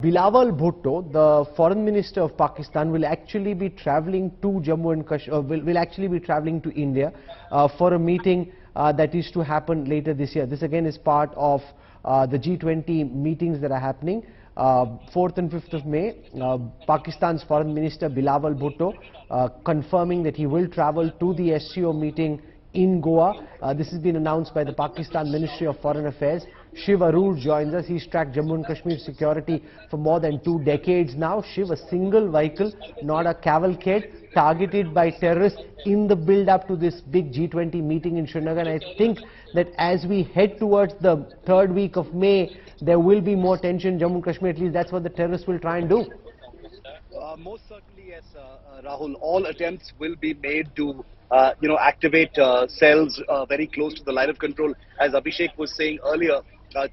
Bilawal Bhutto, the foreign minister of Pakistan, will actually be travelling to Jammu and Kashmir, will actually be travelling to India for a meeting that is to happen later this year. This again is part of the G20 meetings that are happening. 4th and 5th of May, Pakistan's foreign minister Bilawal Bhutto confirming that he will travel to the SCO meeting in Goa. This has been announced by the Pakistan Ministry of Foreign Affairs. Shiv Aroor joins us. He's tracked Jammu and Kashmir security for more than 2 decades now. Shiv, a single vehicle, not a cavalcade, targeted by terrorists in the build-up to this big G20 meeting in Srinagar. And I think that as we head towards the 3rd week of May, there will be more tension in Jammu and Kashmir. At least that's what the terrorists will try and do. Most certainly, yes, Rahul. All attempts will be made to, activate cells very close to the line of control. As Abhishek was saying earlier,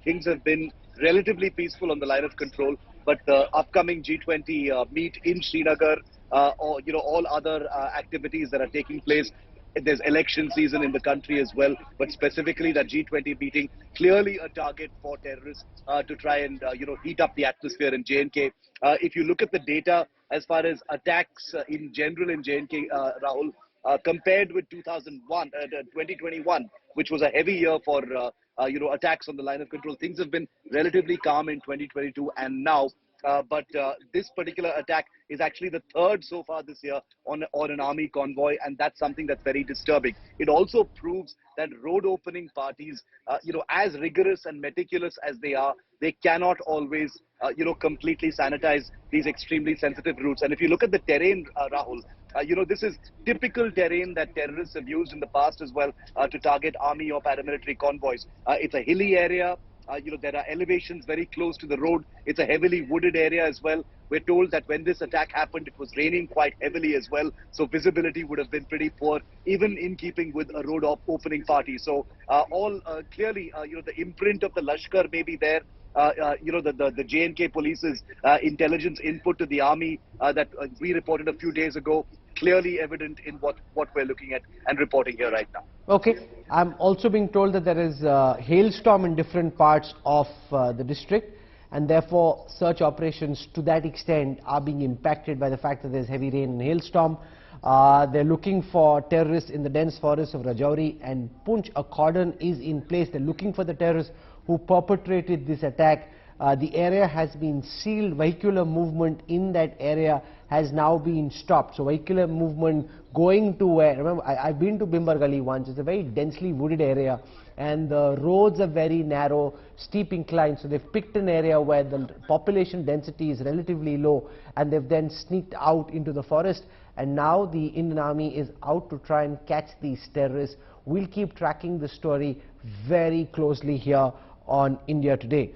things have been relatively peaceful on the line of control. But the upcoming G20 meet in Srinagar, or all other activities that are taking place. There's election season in the country as well, but specifically that G20 meeting, clearly a target for terrorists to try and heat up the atmosphere in J&K. If you look at the data as far as attacks in general in J&K, Rahul, compared with 2021, which was a heavy year for attacks on the line of control, things have been relatively calm in 2022 and now. But this particular attack is actually the 3rd so far this year on an army convoy, and that's something that's very disturbing. It also proves that road opening parties, as rigorous and meticulous as they are, they cannot always, completely sanitize these extremely sensitive routes. And if you look at the terrain, Rahul, this is typical terrain that terrorists have used in the past as well to target army or paramilitary convoys. It's a hilly area. There are elevations very close to the road. It's a heavily wooded area as well. We're told that when this attack happened, it was raining quite heavily as well. So visibility would have been pretty poor, even in keeping with a road opening party. So clearly, the imprint of the Lashkar may be there. The J&K police's intelligence input to the army that we reported a few days ago, clearly evident in what we're looking at and reporting here right now. Okay. I'm also being told that there is a hailstorm in different parts of the district, and therefore search operations to that extent are being impacted by the fact that there's heavy rain and hailstorm. They're looking for terrorists in the dense forests of Rajouri and Poonch. A cordon is in place. They're looking for the terrorists who perpetrated this attack. The area has been sealed. Vehicular movement in that area has now been stopped. So vehicular movement going to where, remember, I've been to Bhimber Gali once. It's a very densely wooded area and the roads are very narrow, steep inclines. So they've picked an area where the population density is relatively low, and they've then sneaked out into the forest. And now the Indian Army is out to try and catch these terrorists. We'll keep tracking the story very closely here on India Today.